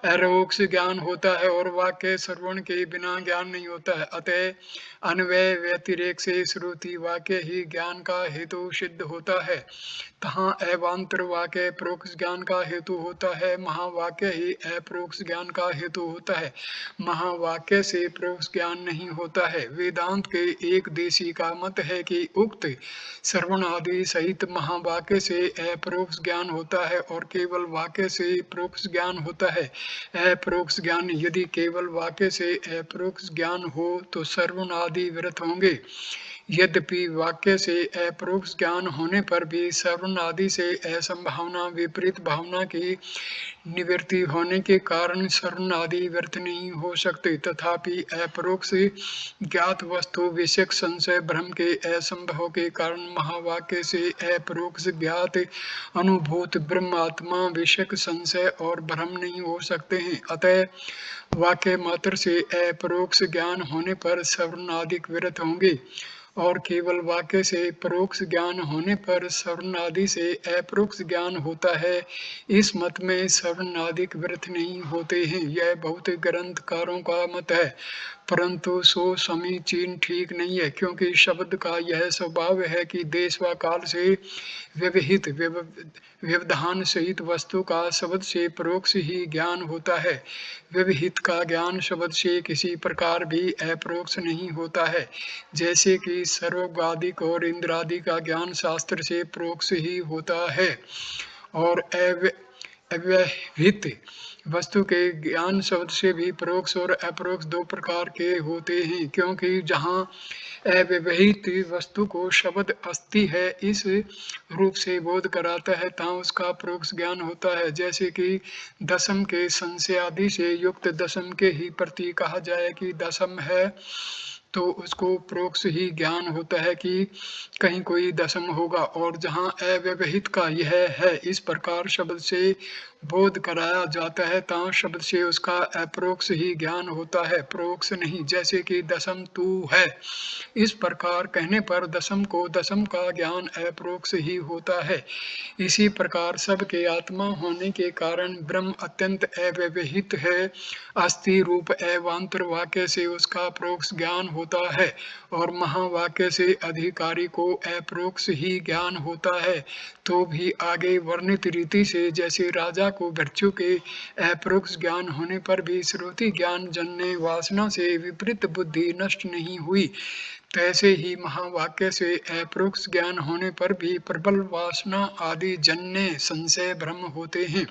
अरोक्ष ज्ञान होता है और वाक्य श्रवण के बिना ज्ञान नहीं होता है। अतः अन्वय व्यतिरेक से श्रुति वाक्य ही ज्ञान का हेतु सिद्ध होता है। तहाँ अवान्तर वाक्य परोक्ष ज्ञान का हेतु होता है, महावाक्य ही अपरोक्ष ज्ञान का हेतु होता है। महावाक्य से परोक्ष ज्ञान नहीं होता है। वेदांत के एक देशी का मत है कि उक्त श्रवण आदि सहित महावाक्य से अपरोक्ष ज्ञान होता है और केवल वाक्य से परोक्ष ज्ञान होता है। अपरोक्ष ज्ञान यदि केवल वाक्य से अपरोक्ष ज्ञान हो तो श्रवण आदि व्यर्थ होंगे। यद्यपि वाक्य से अपरोक्ष ज्ञान होने पर भी श्रवण आदि से असंभावना विपरीत भावना की निवृत्ति होने के कारण श्रवण आदि व्यर्थ नहीं हो सकते। तथापि अपरोक्ष ज्ञात वस्तु विषयक संशय भ्रम के असंभव के कारण महावाक्य से अपरोक्ष ज्ञात अनुभूत ब्रह्मात्मा विषयक संशय और भ्रम नहीं हो सकते हैं। अतः वाक्य मात्र से अपरोक्ष ज्ञान होने पर श्रवण आदि व्यर्थ होंगे और केवल वाक्य से परोक्ष ज्ञान होने पर श्रवण आदि से अपरोक्ष ज्ञान होता है। इस मत में श्रवण आदि व्यर्थ नहीं होते हैं। यह बहुत ग्रंथकारों का मत है, परंतु सो समीचीन ठीक नहीं है, क्योंकि शब्द का यह स्वभाव है कि देश व काल से व्यवहित व्यवधान सहित वस्तु का शब्द से परोक्ष ही ज्ञान होता है। व्यवहित का ज्ञान शब्द से किसी प्रकार भी अपरोक्ष नहीं होता है, जैसे कि सर्वगादिक और इंद्रादि का ज्ञान शास्त्र से परोक्ष ही होता है। और अव्यवहित वस्तु के ज्ञान शब्द से भी परोक्ष और अपरोक्ष दो प्रकार के होते हैं, क्योंकि जहाँ अव्यवहित वस्तु को शब्द अस्ति है इस रूप से बोध कराता है तहाँ उसका परोक्ष ज्ञान होता है। जैसे कि दशम के संशय आदि से युक्त दशम के ही प्रति कहा जाए कि दशम है, तो उसको परोक्ष ही ज्ञान होता है कि कहीं कोई दशम होगा। और जहाँ अव्यवहित का यह है इस प्रकार शब्द से बोध कराया जाता है तहाँ शब्द से उसका अपरोक्ष ही ज्ञान होता है, परोक्ष नहीं। जैसे कि दशम तू है, इस प्रकार कहने पर दशम को दशम का ज्ञान अपरोक्ष ही होता है। इसी प्रकार सबके आत्मा होने के कारण ब्रह्म अत्यंत अव्यवहित है, अस्थि रूप अवान्तर वाक्य से उसका परोक्ष ज्ञान होता है और महावाक्य से अधिकारी को अपरोक्ष ही ज्ञान होता है। तो भी आगे वर्णित रीति से जैसे राजा को भृत्यु के अपरोक्ष ज्ञान होने पर भी श्रुति ज्ञान जन्य वासना से विपरीत बुद्धि नष्ट नहीं हुई, तैसे ही महावाक्य से अपरोक्ष ज्ञान होने पर भी प्रबल वासना आदि जन्य संशय भ्रम होते हैं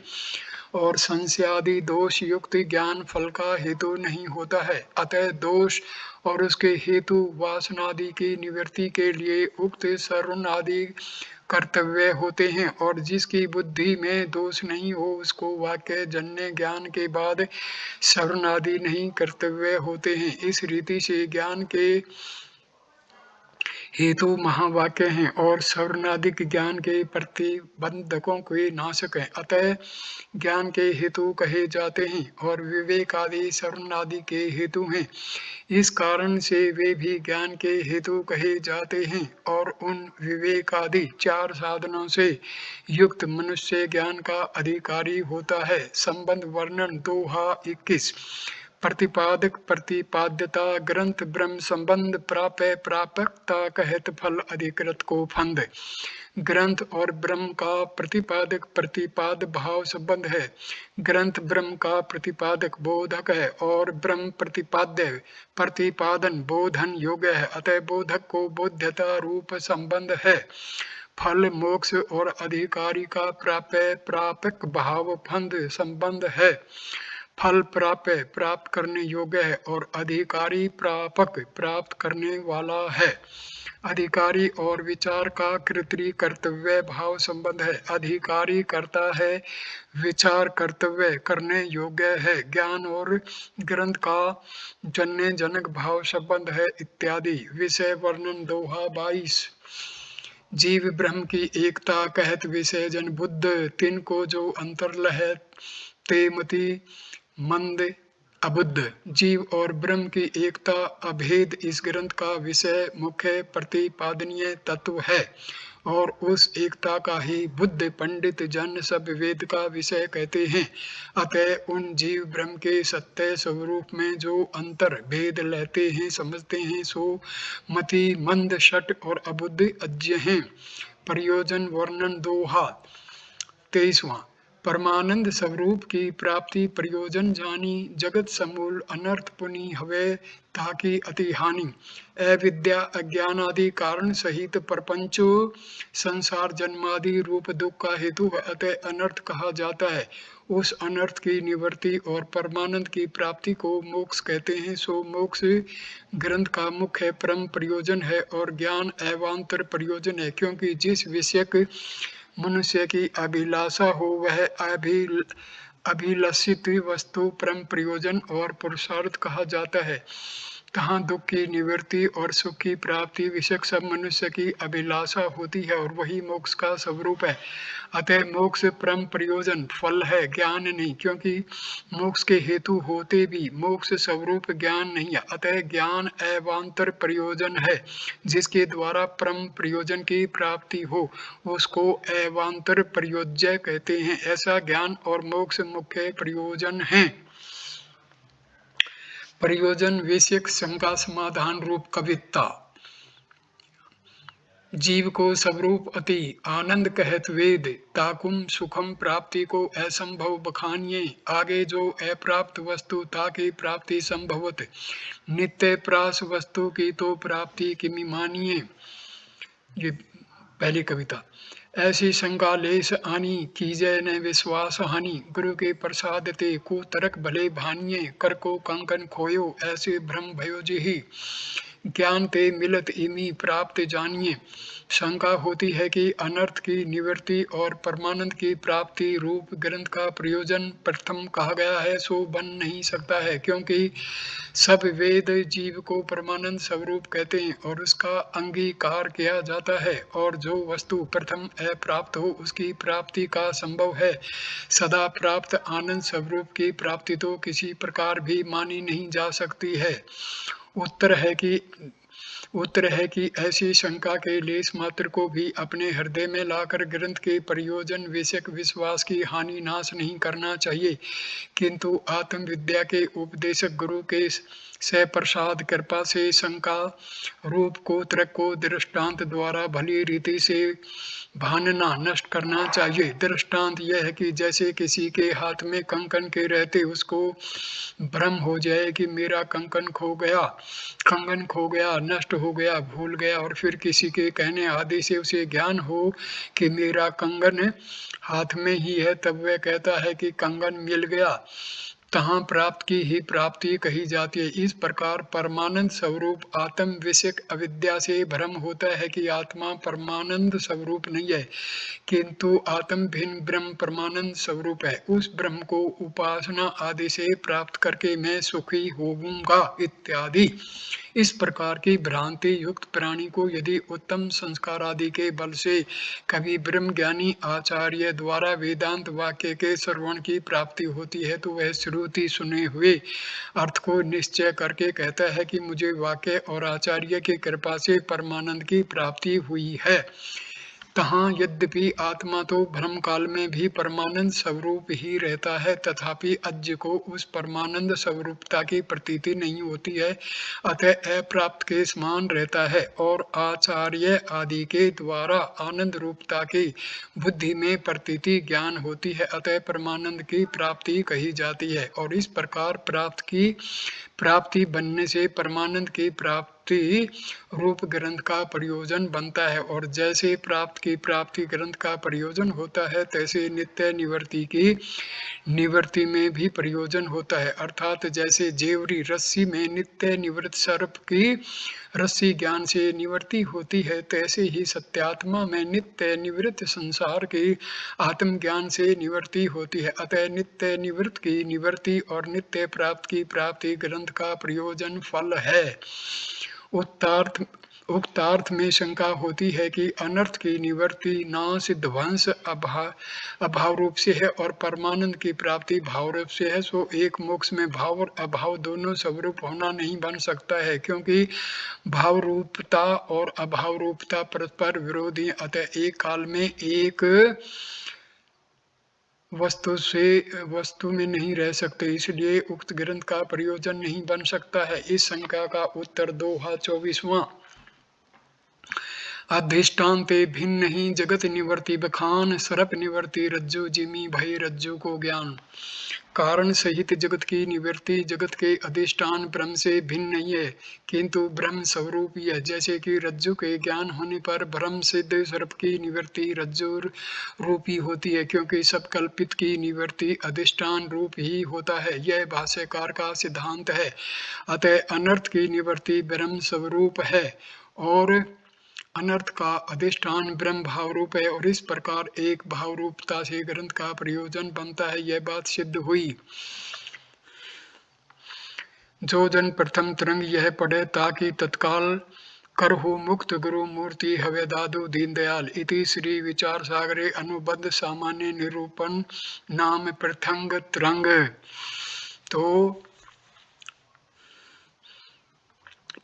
और संशय आदि दोष युक्त ज्ञान फल का हेतु नहीं होता है। अतः दोष और उसके हेतु वासनादि की निवृत्ति के लिए उक्त श्रवण आदि कर्तव्य होते हैं और जिसकी बुद्धि में दोष नहीं हो उसको वाक्य जन्य ज्ञान के बाद श्रवण आदि नहीं कर्तव्य होते हैं। इस रीति से ज्ञान के हेतु महावाक्य हैं और श्रवणादिक ज्ञान के प्रतिबंधकों के नाशक हैं। अतः ज्ञान के हेतु कहे जाते हैं और विवेक आदि श्रवणादि के हेतु हैं। इस कारण से वे भी ज्ञान के हेतु कहे जाते हैं और उन विवेक आदि चार साधनों से युक्त मनुष्य ज्ञान का अधिकारी होता है। संबंध वर्णन 2:21 प्रतिपादक प्रतिपाद्यता ग्रंथ ब्रह्म संबंध प्राप्य प्रापकता कहत फल अधिकृत को फंद। ग्रंथ और ब्रह्म का प्रतिपादक प्रतिपाद भाव संबंध है। ग्रंथ ब्रह्म का प्रतिपादक बोधक है और ब्रह्म प्रतिपाद्य प्रतिपादन बोधन योग्य है। अतः बोधक को बोध्यता रूप संबंध है। फल मोक्ष और अधिकारी का प्राप्य प्रापक भाव फंद संबंध है। फल प्राप्य प्राप्त करने योग्य है और अधिकारी प्रापक प्राप्त करने वाला है। अधिकारी और विचार का कर्तृ कर्तव्य भाव संबंध है। अधिकारी करता है, विचार कर्तव्य करने योग्य है। ज्ञान और ग्रंथ का जन्य जनक भाव संबंध है इत्यादि। विषय वर्णन दोहा 22। जीव ब्रह्म की एकता कहत विषय जन बुद्ध, तिनको जो अंतर लहै ते मति मंद अबुद्ध। जीव और ब्रह्म की एकता अभेद इस ग्रंथ का विषय मुख्य प्रतिपादनीय तत्व है और उस एकता का ही बुद्ध पंडित जन सब वेद का विषय कहते हैं। अतः उन जीव ब्रह्म के सत्य स्वरूप में जो अंतर भेद लेते हैं समझते हैं सो मति मंद शट और अबुद्ध अज्ञ हैं। प्रयोजन वर्णन दोहा 23वां। परमानंद स्वरूप की प्राप्ति प्रयोजन जानी, जगत समूल अनर्थ पुनि हवे ताकि अति हानि। अविद्या अज्ञान आदि कारण सहित प्रपंचो संसार जन्मादि रूप दुख का हेतु है, अतः अनर्थ कहा जाता है। उस अनर्थ की निवृत्ति और परमानंद की प्राप्ति को मोक्ष कहते हैं। सो मोक्ष ग्रंथ का मुख्य परम प्रयोजन है और ज्ञान एवांतर प्रयोजन है, क्योंकि जिस विषयक मनुष्य की अभिलाषा हो वह अभिलषित वस्तु परम प्रयोजन और पुरुषार्थ कहा जाता है। तहाँ दुख की निवृत्ति और सुख की प्राप्ति विषयक सब मनुष्य की अभिलाषा होती है और वही मोक्ष का स्वरूप है। अतः मोक्ष परम प्रयोजन फल है, ज्ञान नहीं, क्योंकि मोक्ष के हेतु होते भी मोक्ष स्वरूप ज्ञान नहीं है। अतः ज्ञान एवांतर प्रयोजन है, जिसके द्वारा परम प्रयोजन की प्राप्ति हो उसको एवांतर प्रयोज्य कहते हैं। ऐसा ज्ञान और मोक्ष मुख्य प्रयोजन है। प्रयोजन विषयक शंका समाधान रूप कविता। जीव को स्वरूप अति आनंद कहत वेद, ताकुम सुखम प्राप्ति को असंभव बखानिए। आगे जो अप्राप्त वस्तु ताकि प्राप्ति संभवत, नित्य प्रास वस्तु की तो प्राप्ति किमि मानिए। ये पहली कविता। ऐसी शंका लेस आनी, कीजय न विश्वास हानि। गुरु के प्रसाद ते को तरक भले भानिए, कर को कंकन खोयो ऐसे भ्रम भयो जिहि। ज्ञान ते मिलत इमी प्राप्त जानिए। शंका होती है कि अनर्थ की निवृत्ति और परमानंद की प्राप्ति रूप ग्रंथ का प्रयोजन प्रथम कहा गया है, सो बन नहीं सकता है, क्योंकि सब वेद जीव को परमानंद स्वरूप कहते हैं और उसका अंगीकार किया जाता है। और जो वस्तु प्रथम अप्राप्त हो उसकी प्राप्ति का संभव है। सदा प्राप्त आनंद स्वरूप की प्राप्ति तो किसी प्रकार भी मानी नहीं जा सकती है। उत्तर है कि ऐसी शंका के लेस मात्र को भी अपने हृदय में लाकर ग्रंथ के प्रयोजन विषयक विश्वास की हानि नाश नहीं करना चाहिए, किंतु आत्मविद्या के उपदेशक गुरु के से प्रसाद कृपा से शंका रूप को तर्क को दृष्टांत द्वारा भली रीति से भानना नष्ट करना चाहिए। दृष्टांत यह है कि जैसे किसी के हाथ में कंकन के रहते उसको भ्रम हो जाए कि मेरा कंकन खो गया, नष्ट हो गया, भूल गया, और फिर किसी के कहने आदि से उसे ज्ञान हो कि मेरा कंगन हाथ में ही है, तब वह कहता है कि कंगन मिल गया। तहाँ प्राप्त की ही प्राप्ति कही जाती है। इस प्रकार परमानंद स्वरूप आत्म विषयक अविद्या से भ्रम होता है कि आत्मा परमानंद स्वरूप नहीं है, किंतु आत्म भिन्न ब्रह्म परमानंद स्वरूप है। उस ब्रह्म को उपासना आदि से प्राप्त करके मैं सुखी होऊंगा इत्यादि। इस प्रकार की भ्रांति युक्त प्राणी को यदि उत्तम संस्कार आदि के बल से कभी ब्रह्म ज्ञानी आचार्य द्वारा वेदांत वाक्य के श्रवण की प्राप्ति होती है तो वह श्रुति सुने हुए अर्थ को निश्चय करके कहता है कि मुझे वाक्य और आचार्य की कृपा से परमानंद की प्राप्ति हुई है। तहाँ यद्यपि आत्मा तो भ्रम काल में भी परमानंद स्वरूप ही रहता है, तथापि अज्ञ को उस परमानंद स्वरूपता की प्रतीति नहीं होती है, अतः अप्राप्त के समान रहता है और आचार्य आदि के द्वारा आनंद रूपता की बुद्धि में प्रतीति ज्ञान होती है, अतः परमानंद की प्राप्ति कही जाती है। और इस प्रकार प्राप्ति बनने से परमानंद की प्राप्ति रूप ग्रंथ का प्रयोजन बनता है। और जैसे प्राप्त की प्राप्ति ग्रंथ का प्रयोजन होता है, तैसे नित्य निवर्ति की निवर्ति में भी प्रयोजन होता है। अर्थात जैसे जेवरी रस्सी में नित्य निवृत्त सर्प की रस्सी ज्ञान से निवर्ति होती है, तैसे ही सत्यात्मा में नित्य निवृत्त संसार की आत्मज्ञान से निवर्ति होती है। अतः नित्य निवृत्त की निवर्ति और नित्य प्राप्त की प्राप्ति ग्रंथ का प्रयोजन फल है। उक्तार्थ में शंका होती है कि अनर्थ की निवृत्ति नाश ध्वंस अभाव रूप से है और परमानंद की प्राप्ति भाव रूप से है, सो एक मोक्ष में भाव और अभाव दोनों स्वरूप होना नहीं बन सकता है, क्योंकि भाव रूपता और अभाव रूपता परस्पर विरोधी, अतः एक काल में एक वस्तु में नहीं रह सकते, इसलिए उक्त ग्रंथ का प्रयोजन नहीं बन सकता है। इस शंका का उत्तर दोहा 24वां। अधिष्ठान ते भिन्न ही जगत निवर्ति बखान, सर्प निवर्ति रज्जु जिमी भय रज्जु को ज्ञान। कारण सहित जगत की निवृत्ति जगत के अधिष्ठान ब्रह्म से भिन्न नहीं है, किंतु ब्रह्म स्वरूप ही है। जैसे कि रज्जु के ज्ञान होने पर ब्रह्म सिद्ध सर्प की निवृत्ति रज्जु रूपी होती है, क्योंकि सब कल्पित की निवृत्ति अधिष्ठान रूप ही होता है। यह भाष्यकार का सिद्धांत है। अतः अनर्थ की निवृत्ति ब्रह्म स्वरूप है और अनर्थ का अधिष्ठान ब्रह्म भाव रूप है, और इस प्रकार एक भाव रूपता से ग्रंथ का प्रयोजन बनता है। यह बात सिद्ध हुई। जो जन प्रथम तरंग यह पढ़े ताकि तत्काल कर हो मुक्त गुरु मूर्ति हवे दादू दीनदयाल। इति श्री विचार सागरे अनुबंध सामान्य निरूपण नाम प्रथंग तरंग। तो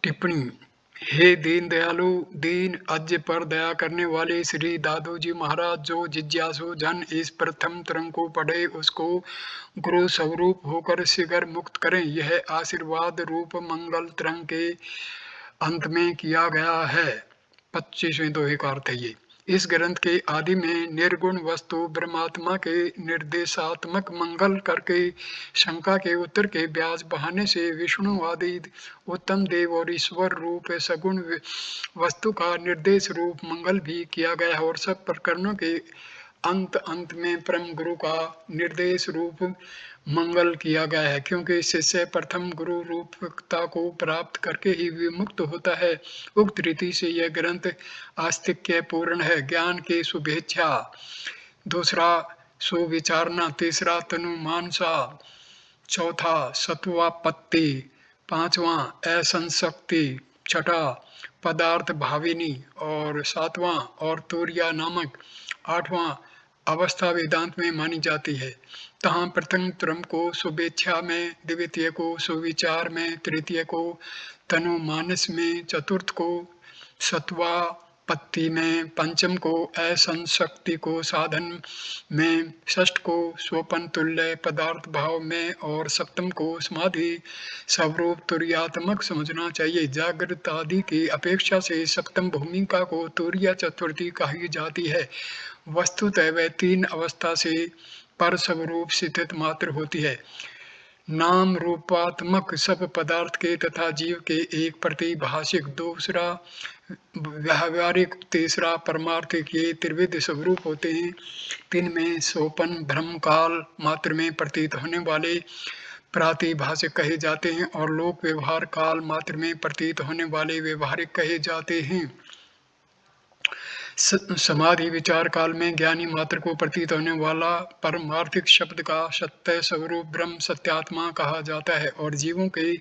टिप्पणी। हे दीन दयालु, दीन अज्ञ पर दया करने वाले श्री दादू जी महाराज, जो जिज्ञासु जन इस प्रथम तरंग को पढ़े उसको गुरु स्वरूप होकर शीघ्र मुक्त करें। यह आशीर्वाद रूप मंगल तरंग के अंत में किया गया है। 25वें दोहे का अर्थ है ये। इस ग्रंथ के आदि में निर्गुण वस्तु ब्रह्मात्मा के निर्देशात्मक मंगल करके शंका के उत्तर के ब्याज बहाने से विष्णु आदि उत्तम देव और ईश्वर रूप सगुण वस्तु का निर्देश रूप मंगल भी किया गया है, और सब प्रकरणों के अंत में परम गुरु का निर्देश रूप मंगल किया गया है, क्योंकि शिष्य प्रथम गुरु रूपता को प्राप्त करके ही विमुक्त होता है। उक्त रीति से यह ग्रंथ आस्तिक्य पूर्ण है। ज्ञान की शुभेच्छा, दूसरा सुविचारना, तीसरा तनुमानसा, चौथा सत्वापत्ति, पांचवा असंशक्ति, छठा पदार्थ भाविनी, और सातवां और तुर्या नामक, आठवां अवस्था वेदांत में मानी जाती है। तहाँ प्रथम त्रम को शुभेच्छा में, द्वितीय को सुविचार में, तृतीय को तनुमानस में, चतुर्थ को सत्वापत्ति में, पंचम को असंशक्ति को साधन में, षष्ठ को स्वपन तुल्य पदार्थ भाव में, और सप्तम को समाधि स्वरूप तुर्यात्मक समझना चाहिए। जागृत आदि की अपेक्षा से सप्तम भूमिका को तुर्या चतुर्थी कही जाती है। वस्तुतः वह तीन अवस्था से पर स्वरूप स्थित मात्र होती है। नाम रूपात्मक सब पदार्थ के तथा जीव के एक प्रतिभाषिक, दूसरा व्यावहारिक, तीसरा परमार्थिक, ये त्रिविध स्वरूप होते हैं। तीन में सोपन भ्रम काल मात्र में प्रतीत होने वाले प्रातिभाषिक कहे जाते हैं, और लोक व्यवहार काल मात्र में प्रतीत होने वाले व्यवहारिक कहे जाते हैं। समाधि विचार काल में ज्ञानी मात्र को प्रतीत होने वाला परमार्थिक शब्द का सत्य स्वरूप ब्रह्म सत्यात्मा कहा जाता है, और जीवों के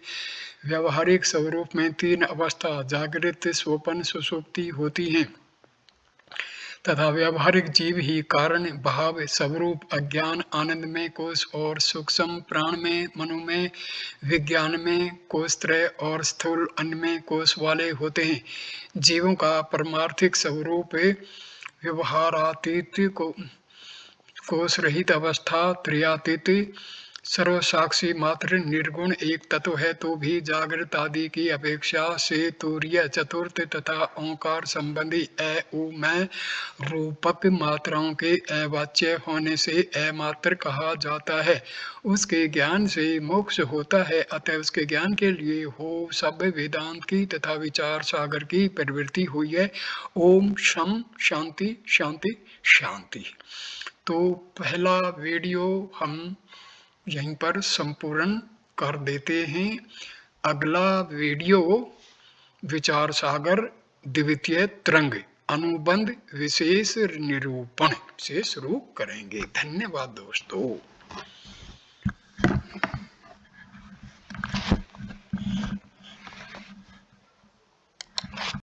व्यवहारिक स्वरूप में तीन अवस्था जागृत, स्वप्न, सुषुप्ति होती हैं, तथा व्यवहारिक जीव ही कारण भाव स्वरूप अज्ञान आनंद में कोश, और सूक्ष्म प्राण में, मनु में, विज्ञान में कोशत्रय, और स्थूल अन्न में कोश वाले होते हैं। जीवों का परमार्थिक स्वरूप व्यवहारातीत कोश रहित अवस्था, त्रियातीत सर्वसाक्षी मात्र निर्गुण एक तत्व है तो भी जागृत आदि की अपेक्षा से तूर्य चतुर्थ तथा ओंकार संबंधी अ उ में रूपक मात्राओं के अवाच्य होने से अमात्र कहा जाता है। उसके ज्ञान से मोक्ष होता है, अतः उसके ज्ञान के लिए हो सब वेदांत की तथा विचार सागर की प्रवृत्ति हुई है। ओम शम शांति शांति शांति। तो पहला वीडियो हम यहीं पर संपूर्ण कर देते हैं। अगला वीडियो विचार सागर द्वितीय तरंग अनुबंध विशेष निरूपण से शुरू करेंगे। धन्यवाद दोस्तों।